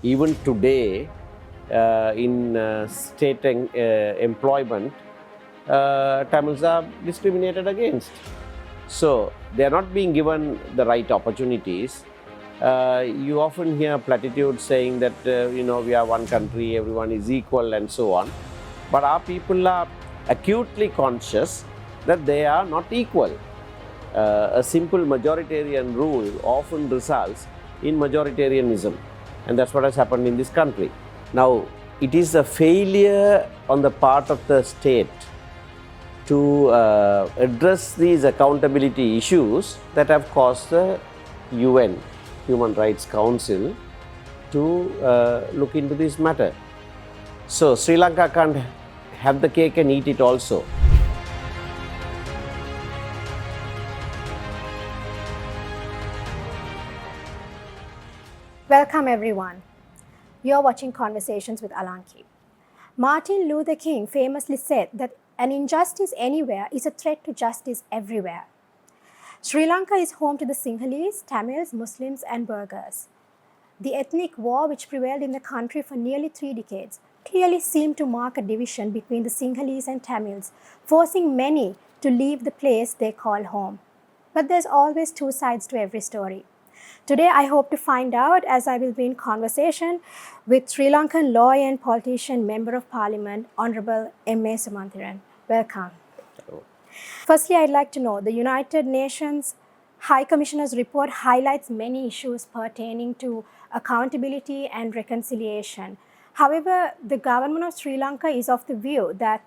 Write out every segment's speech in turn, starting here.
even today in state employment, Tamils are discriminated against. So they are not being given the right opportunities. You often hear platitudes saying that we are one country, everyone is equal and so on. But our people are acutely conscious that they are not equal. A simple majoritarian rule often results in majoritarianism, and that's what has happened in this country. Now, it is a failure on the part of the state to address these accountability issues that have caused the UN, Human Rights Council, to look into this matter. So, Sri Lanka can't have the cake and eat it also. Welcome everyone. You're watching Conversations with Alanki. Martin Luther King famously said that an injustice anywhere is a threat to justice everywhere. Sri Lanka is home to the Sinhalese, Tamils, Muslims and Burghers. The ethnic war which prevailed in the country for nearly 3 decades clearly seemed to mark a division between the Sinhalese and Tamils, forcing many to leave the place they call home. But there's always two sides to every story. Today, I hope to find out, as I will be in conversation with Sri Lankan lawyer and politician, Member of Parliament, Honorable M.A Sumanthiran. Welcome. Hello. Firstly, I'd like to know, the United Nations High Commissioner's report highlights many issues pertaining to accountability and reconciliation. However, the government of Sri Lanka is of the view that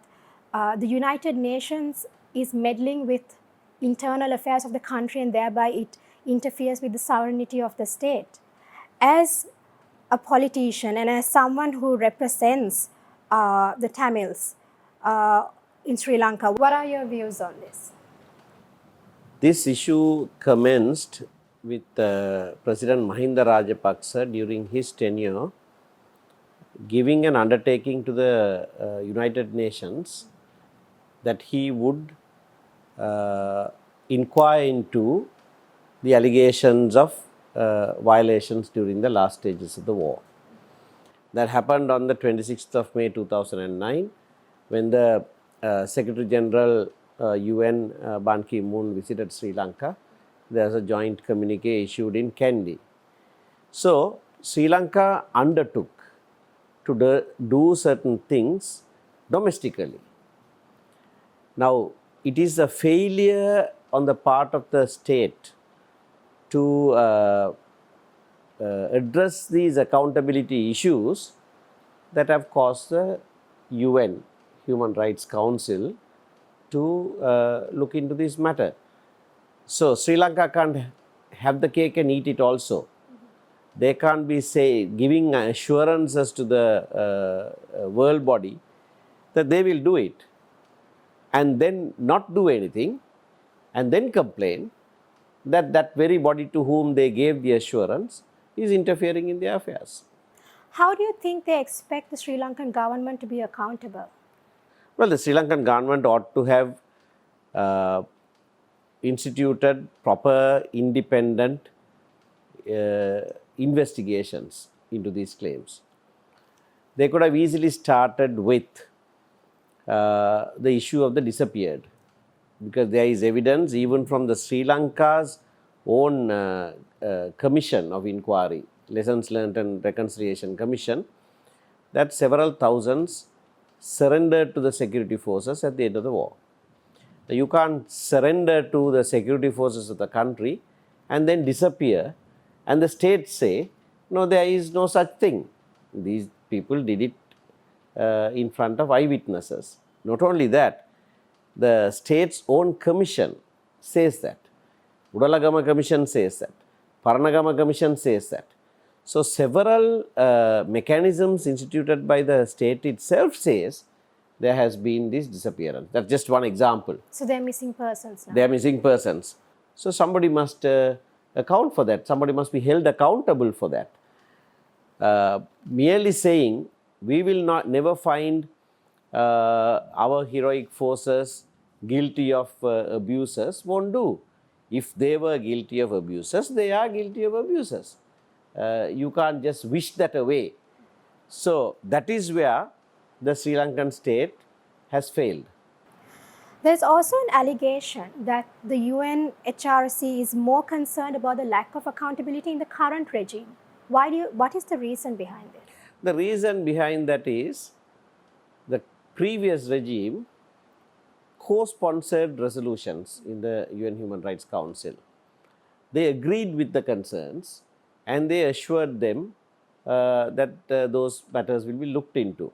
the United Nations is meddling with internal affairs of the country and thereby it interferes with the sovereignty of the state. As a politician and as someone who represents the Tamils in Sri Lanka, what are your views on this? This issue commenced with President Mahinda Rajapaksa during his tenure, giving an undertaking to the United Nations that he would inquire into the allegations of violations during the last stages of the war. That happened on the 26th of May 2009 when the Secretary General UN Ban Ki-moon visited Sri Lanka. There was a joint communique issued in Kandy. So, Sri Lanka undertook to do certain things domestically. Now, it is a failure on the part of the state to address these accountability issues that have caused the UN, Human Rights Council, to look into this matter. So, Sri Lanka can't have the cake and eat it also. They can't be giving assurances to the world body that they will do it and then not do anything and then complain that that very body to whom they gave the assurance is interfering in their affairs. How do you think they expect the Sri Lankan government to be accountable? Well, the Sri Lankan government ought to have instituted proper independent investigations into these claims. They could have easily started with the issue of the disappeared, because there is evidence even from the Sri Lanka's own commission of inquiry, Lessons Learned and Reconciliation Commission, that several thousands surrendered to the security forces at the end of the war. Now, you can't surrender to the security forces of the country and then disappear, and the state say, no, there is no such thing. These people did it in front of eyewitnesses. Not only that, the state's own commission says that. Udalagama Commission says that. Paranagama Commission says that. So, several mechanisms instituted by the state itself says there has been this disappearance. That's just one example. So, they're missing persons now. They are missing persons. So, somebody must account for that. Somebody must be held accountable for that. Merely saying we will never find our heroic forces guilty of abuses won't do. If they were guilty of abuses, they are guilty of abuses. You can't just wish that away. So that is where the Sri Lankan state has failed. There's also an allegation that the UNHRC is more concerned about the lack of accountability in the current regime. What is the reason behind this? The reason behind that is the previous regime co-sponsored resolutions in the UN Human Rights Council. They agreed with the concerns and they assured them that those matters will be looked into.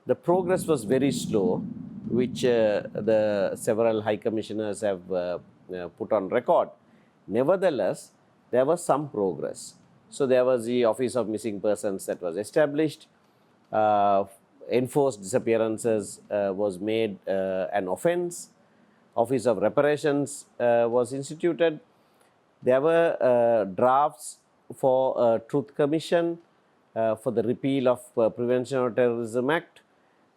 The progress was very slow, which the several high commissioners have put on record. Nevertheless, there was some progress. So there was the Office of Missing Persons that was established. Enforced disappearances was made an offence. Office of Reparations was instituted. There were drafts for a Truth Commission for the repeal of Prevention of Terrorism Act.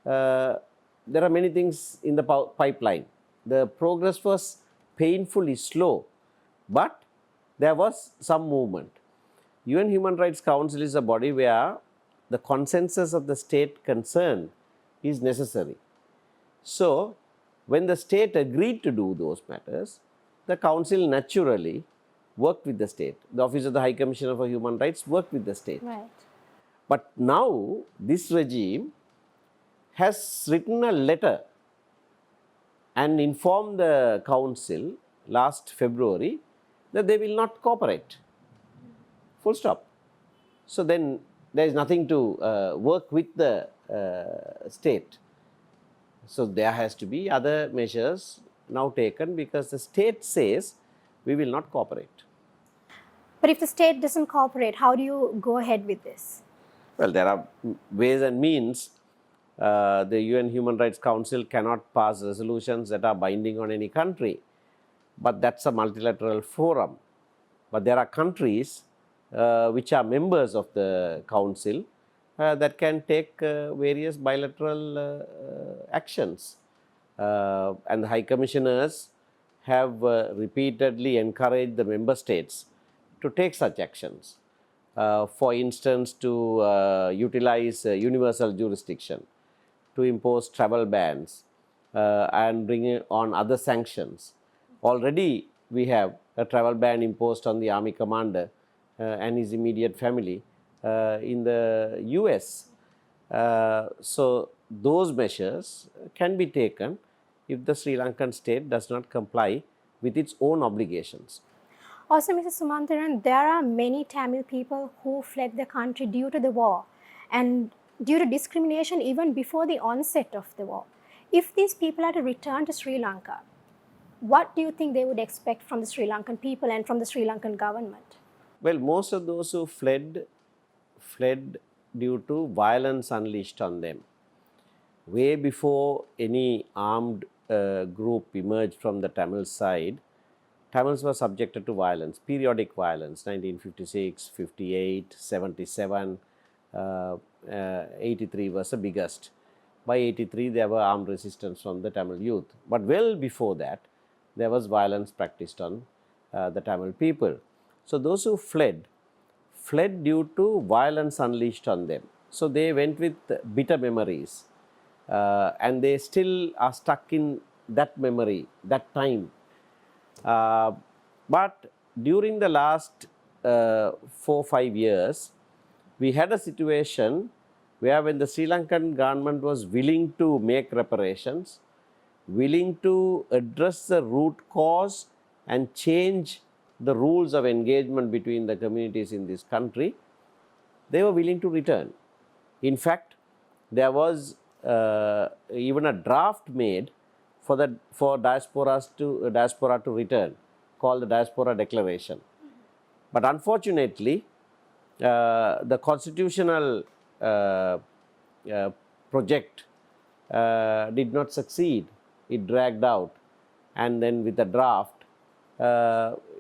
There are many things in the pipeline. The progress was painfully slow, but there was some movement. UN Human Rights Council is a body where the consensus of the state concerned is necessary. So, when the state agreed to do those matters, the council naturally worked with the state. The Office of the High Commissioner for Human Rights worked with the state. Right. But now, this regime has written a letter and informed the council last February that they will not cooperate. Full stop. So then there is nothing to work with the state. So there has to be other measures now taken because the state says we will not cooperate. But if the state doesn't cooperate, how do you go ahead with this? Well, there are ways and means. The UN Human Rights Council cannot pass resolutions that are binding on any country, but that's a multilateral forum. But there are countries which are members of the council that can take various bilateral actions. And the high commissioners have repeatedly encouraged the member states to take such actions. For instance, to utilize universal jurisdiction, to impose travel bans and bring on other sanctions. Already we have a travel ban imposed on the army commander and his immediate family in the US. So those measures can be taken if the Sri Lankan state does not comply with its own obligations. Also, Mrs. Sumanthiran, there are many Tamil people who fled the country due to the war and due to discrimination even before the onset of the war. If these people are to return to Sri Lanka, what do you think they would expect from the Sri Lankan people and from the Sri Lankan government? Well, most of those who fled due to violence unleashed on them. Way before any armed group emerged from the Tamil side, Tamils were subjected to violence, periodic violence, 1956, 58, 77, 83 was the biggest. By 83, there were armed resistance from the Tamil youth. But well before that, there was violence practiced on the Tamil people. So those who fled due to violence unleashed on them. So they went with bitter memories and they still are stuck in that memory, that time. But during the last 4-5 years, we had a situation where when the Sri Lankan government was willing to make reparations, willing to address the root cause and change the rules of engagement between the communities in this country, they were willing to return. In fact, there was even a draft made for diaspora to return, called the Diaspora Declaration. But unfortunately, the constitutional project did not succeed. It dragged out, and then with the draft,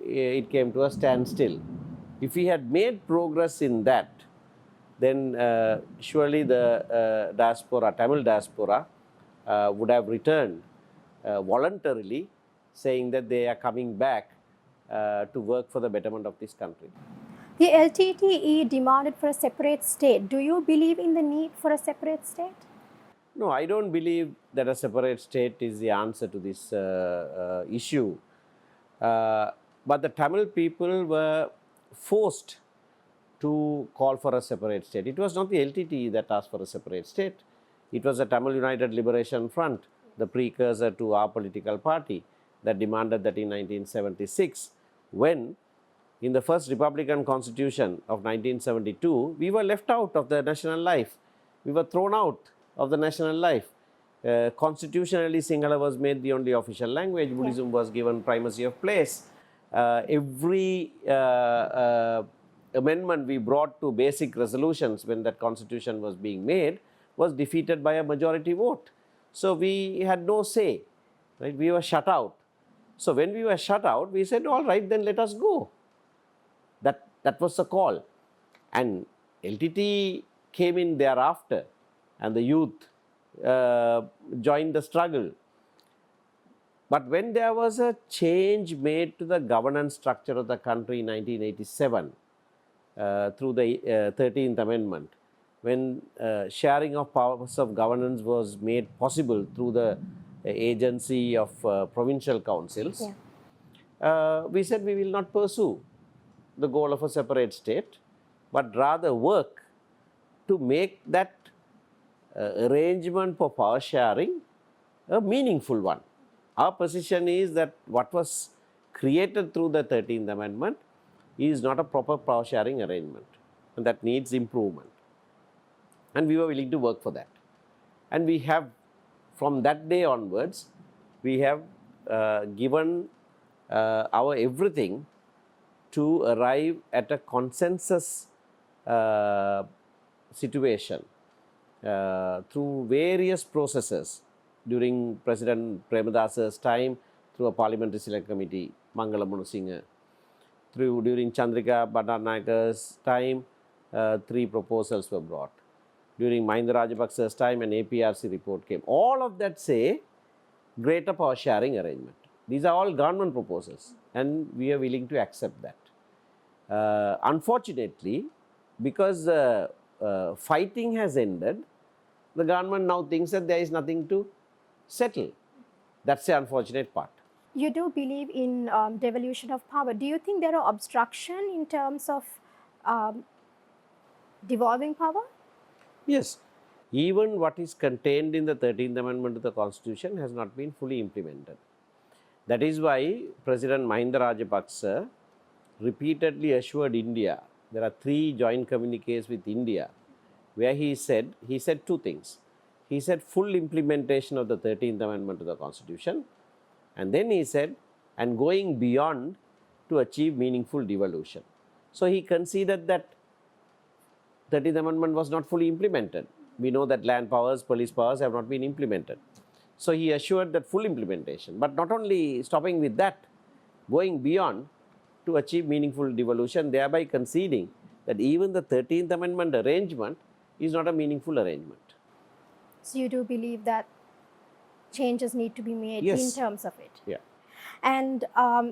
it came to a standstill. If we had made progress in that, then surely the Tamil diaspora would have returned voluntarily, saying that they are coming back to work for the betterment of this country. The LTTE demanded for a separate state. Do you believe in the need for a separate state? No, I don't believe that a separate state is the answer to this issue. But the Tamil people were forced to call for a separate state. It was not the LTTE that asked for a separate state. It was the Tamil United Liberation Front, the precursor to our political party, that demanded that in 1976, when in the first Republican Constitution of 1972, we were left out of the national life. We were thrown out of the national life. Constitutionally, Sinhala was made the only official language. Buddhism was given primacy of place. Every amendment we brought to basic resolutions when that constitution was being made was defeated by a majority vote. So we had no say, right? We were shut out. So when we were shut out, we said, all right, then let us go. That was the call. And LTT came in thereafter, and the youth joined the struggle. But when there was a change made to the governance structure of the country in 1987 through the 13th Amendment, when sharing of powers of governance was made possible through the agency of provincial councils, we said we will not pursue the goal of a separate state, but rather work to make that arrangement for power sharing a meaningful one. Our position is that what was created through the 13th Amendment is not a proper power sharing arrangement, and that needs improvement. And we were willing to work for that. And we have, from that day onwards, we have given our everything to arrive at a consensus situation through various processes during President Premadasa's time, through a parliamentary select committee, Mangala Munasinghe, during Chandrika Bandaranaike's time, 3 proposals were brought. During Mahinda Rajapaksa's time, an APRC report came. All of that say greater power sharing arrangement. These are all government proposals, and we are willing to accept that. Unfortunately, because fighting has ended, the government now thinks that there is nothing to settle. That's the unfortunate part. You do believe in devolution of power. Do you think there are obstruction in terms of devolving power? Yes. Even what is contained in the 13th Amendment to the Constitution has not been fully implemented. That is why President Mahinda Rajapaksa repeatedly assured India, there are 3 joint communiques with India, where he said 2 things. He said full implementation of the 13th Amendment to the Constitution, and then he said, and going beyond to achieve meaningful devolution. So he considered that 13th Amendment was not fully implemented. We know that land powers, police powers have not been implemented. So he assured that full implementation, but not only stopping with that, going beyond to achieve meaningful devolution, thereby conceding that even the 13th Amendment arrangement is not a meaningful arrangement. So you do believe that changes need to be made in terms of it? Yeah. And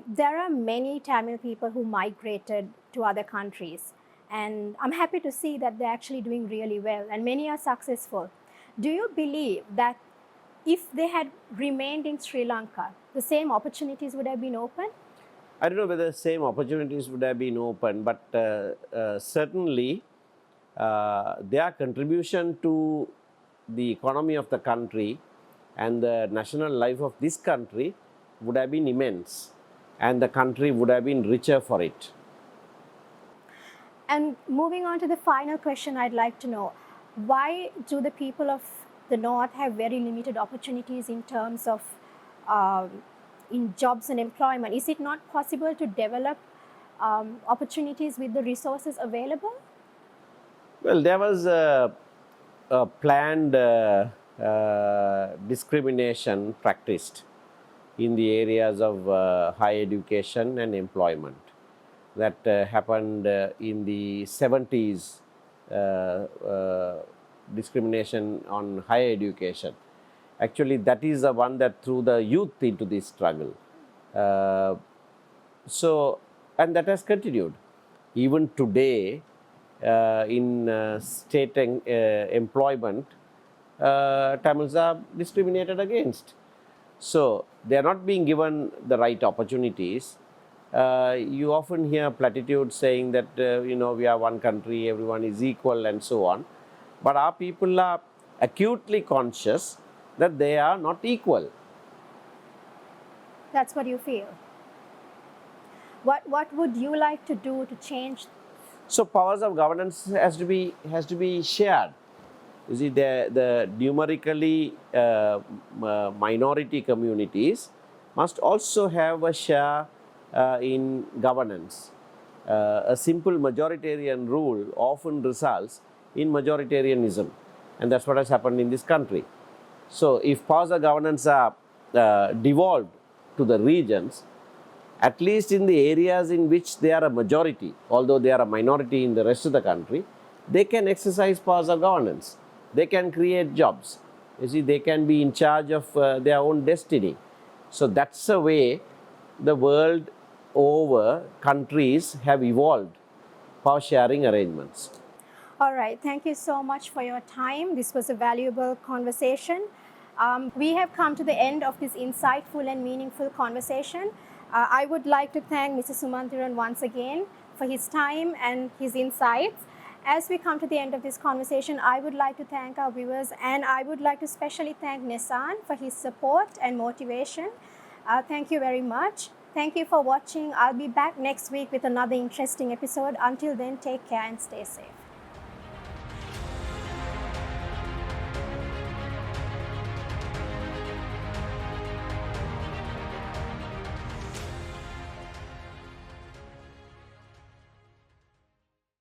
there are many Tamil people who migrated to other countries. And I'm happy to see that they're actually doing really well, and many are successful. Do you believe that if they had remained in Sri Lanka, the same opportunities would have been open? I don't know whether the same opportunities would have been open, but certainly their contribution to the economy of the country and the national life of this country would have been immense, and the country would have been richer for it. And moving on to the final question, I'd like to know, why do the people of the North have very limited opportunities in terms of in jobs and employment? Is it not possible to develop opportunities with the resources available? Well, there was a planned discrimination practiced in the areas of higher education and employment. That happened in the 70s, discrimination on higher education. Actually, that is the one that threw the youth into this struggle. And that has continued. Even today, in state employment, Tamils are discriminated against. So they are not being given the right opportunities. You often hear platitudes saying that we are one country, everyone is equal, and so on. But our people are acutely conscious that they are not equal. That's what you feel. What would you like to do to change? So powers of governance has to be shared. You see, the numerically minority communities must also have a share in governance. A simple majoritarian rule often results in majoritarianism, and that's what has happened in this country. So, if powers of governance are devolved to the regions, at least in the areas in which they are a majority, although they are a minority in the rest of the country, they can exercise powers of governance. They can create jobs. You see, they can be in charge of their own destiny. So that's the way the world over countries have evolved power sharing arrangements. All right, thank you so much for your time. This was a valuable conversation. We have come to the end of this insightful and meaningful conversation. I would like to thank Mr. Sumanthiran once again for his time and his insights. As we come to the end of this conversation, I would like to thank our viewers, and I would like to specially thank Nissan for his support and motivation. Thank you very much. Thank you for watching. I'll be back next week with another interesting episode. Until then, take care and stay safe.